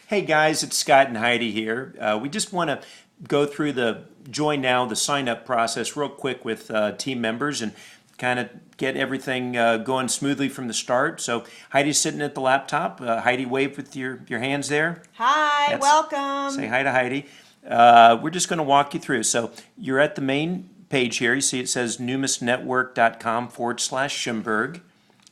Hey guys, it's Scott and Heidi here. We just want to go through the join now, the sign up process real quick with team members and kind of get everything going smoothly from the start. So Heidi's sitting at the laptop. Heidi, wave with your hands there. Hi, Say welcome. hi to Heidi. We're just going to walk you through. So you're at the main page here. You see it says numisnetwork.com/Shimberg.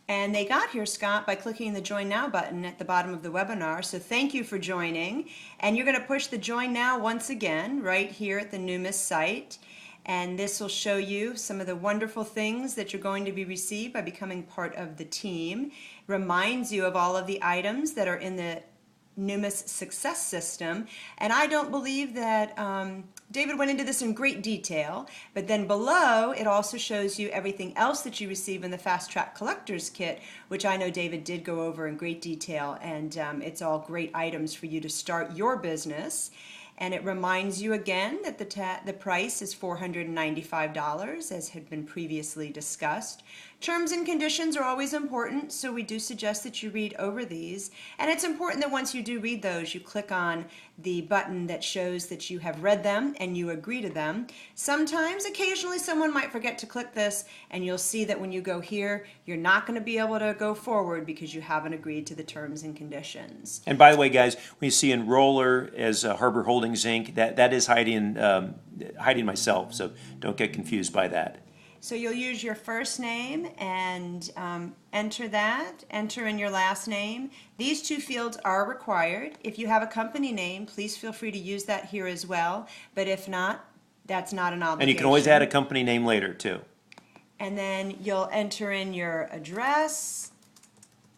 And they got here, Scott, by clicking the Join Now button at the bottom of the webinar. So thank you for joining. And you're going to push the Join Now once again right here at the Numis site. And this will show you some of the wonderful things that you're going to be received by becoming part of the team. Reminds you of all of the items that are in the Numis success system. And I don't believe that David went into this in great detail, but then below it also shows you everything else that you receive in the Fast Track Collector's Kit, which I know David did go over in great detail, and it's all great items for you to start your business. And it reminds you again that the price is $495, as had been previously discussed. Terms and conditions are always important, so we do suggest that you read over these. And it's important that once you do read those, you click on the button that shows that you have read them and you agree to them. Sometimes, occasionally, someone might forget to click this, and you'll see that when you go here, you're not going to be able to go forward because you haven't agreed to the terms and conditions. And by the way, guys, when you see Enroller as Harbor Holdings Inc., that is Heidi and myself, so don't get confused by that. So you'll use your first name and enter that, enter in your last name. These two fields are required. If you have a company name, please feel free to use that here as well. But if not, that's not an obligation. And you can always add a company name later, too. And then you'll enter in your address,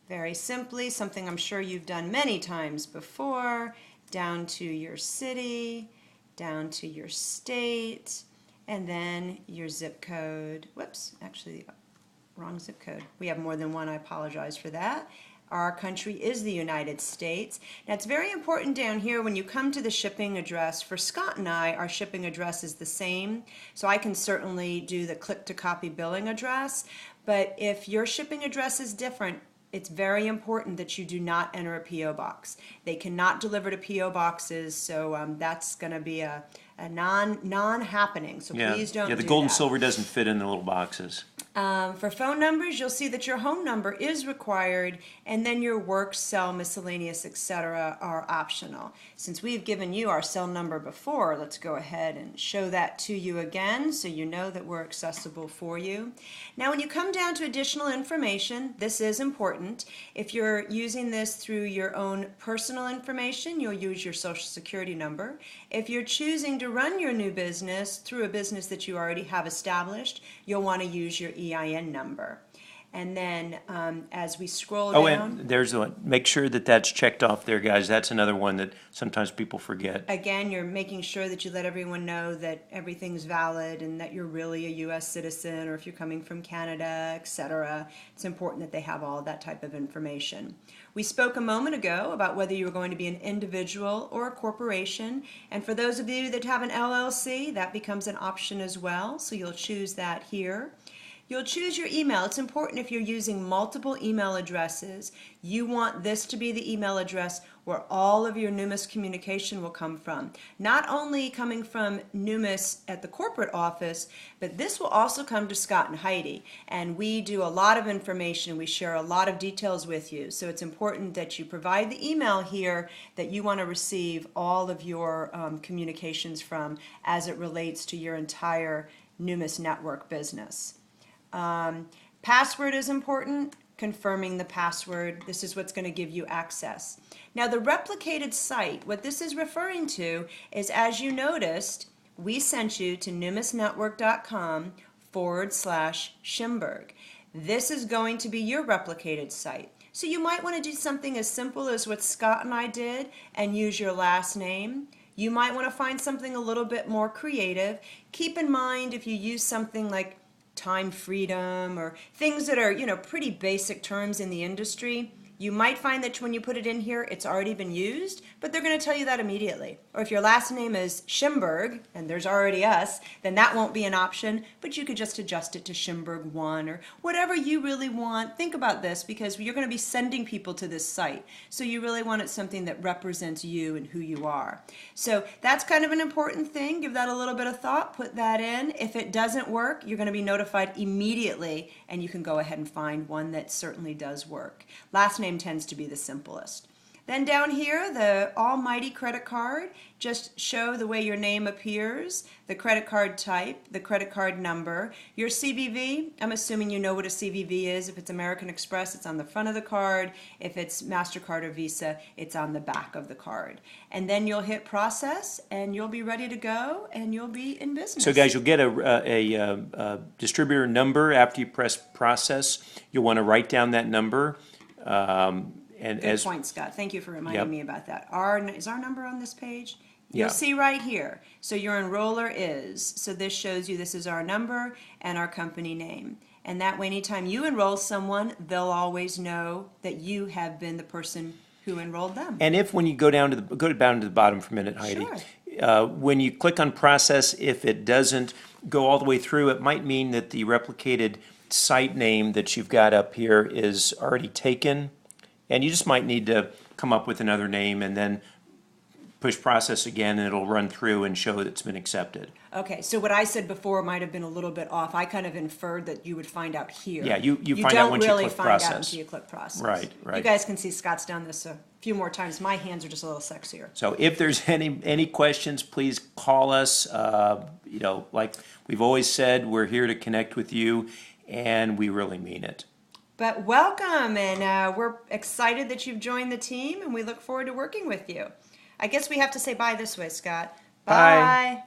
very simply, something I'm sure you've done many times before, down to your city, down to your state, and then your zip code. Whoops, actually, wrong zip code. We have more than one. I apologize for that. Our country is the United States. Now, it's very important down here when you come to the shipping address. For Scott and I, our shipping address is the same, so I can certainly do the click to copy billing address. But if your shipping address is different, it's very important that you do not enter a P.O. box. They cannot deliver to P.O. boxes, so that's going to be a non-happening, so please don't do that. The gold and silver doesn't fit in the little boxes. For phone numbers, you'll see that your home number is required, and then your work, cell, miscellaneous, etc. are optional. Since we've given you our cell number before, let's go ahead and show that to you again so you know that we're accessible for you. Now, when you come down to additional information, this is important. If you're using this through your own personal information, you'll use your Social Security number. If you're choosing to run your new business through a business that you already have established, you'll want to use your EIN number. And then as we scroll down... And there's one. Make sure that that's checked off there, guys. That's another one that sometimes people forget. Again, you're making sure that you let everyone know that everything's valid and that you're really a U.S. citizen, or if you're coming from Canada, etc. It's important that they have all that type of information. We spoke a moment ago about whether you were going to be an individual or a corporation. And for those of you that have an LLC, that becomes an option as well. So you'll choose that here. You'll choose your email. It's important if you're using multiple email addresses, you want this to be the email address where all of your Numis communication will come from. Not only coming from Numis at the corporate office, but this will also come to Scott and Heidi. And we do a lot of information. We share a lot of details with you. So it's important that you provide the email here that you want to receive all of your communications from as it relates to your entire Numis network business. Password is important. Confirming the password. This is what's going to give you access. Now, the replicated site, what this is referring to is, as you noticed, we sent you to numisnetwork.com/Shimberg. This is going to be your replicated site. So you might want to do something as simple as what Scott and I did and use your last name. You might want to find something a little bit more creative. Keep in mind, if you use something like time freedom or things that are, pretty basic terms in the industry, You might find that when you put it in here, it's already been used, but they're going to tell you that immediately. Or if your last name is Shimberg, and there's already us, then that won't be an option, but you could just adjust it to Shimberg 1 or whatever you really want. Think about this because you're going to be sending people to this site. So you really want it something that represents you and who you are. So that's kind of an important thing. Give that a little bit of thought, put that in. If it doesn't work, you're going to be notified immediately, and you can go ahead and find one that certainly does work. Last name tends to be the simplest. Then down here, the almighty credit card, just show the way your name appears, the credit card type, the credit card number, your CVV. I'm assuming you know what a CVV is. If it's American Express, it's on the front of the card. If it's MasterCard or Visa, it's on the back of the card. And then you'll hit process, and you'll be ready to go, and you'll be in business. So guys, you'll get a distributor number after you press process. You'll want to write down that number. And Good point, Scott. Thank you for reminding me about that. Is our number on this page? Yeah. You'll see right here. So your enroller is. So this shows you this is our number and our company name. And that way, anytime you enroll someone, they'll always know that you have been the person who enrolled them. And if when you go down to the bottom for a minute, Heidi, Sure. When you click on process, if it doesn't go all the way through, it might mean that the replicated site name that you've got up here is already taken. And you just might need to come up with another name and then push process again, and it'll run through and show that it's been accepted. Okay, so what I said before might have been a little bit off. I kind of inferred that you would find out here. Yeah, you find out once you click don't really find out process. until you click process. Right. You guys can see Scott's done this a few more times. My hands are just a little sexier. So if there's any questions, please call us. Like we've always said, we're here to connect with you, and we really mean it. But welcome, and we're excited that you've joined the team, and we look forward to working with you. I guess we have to say bye this way, Scott. Bye. Bye.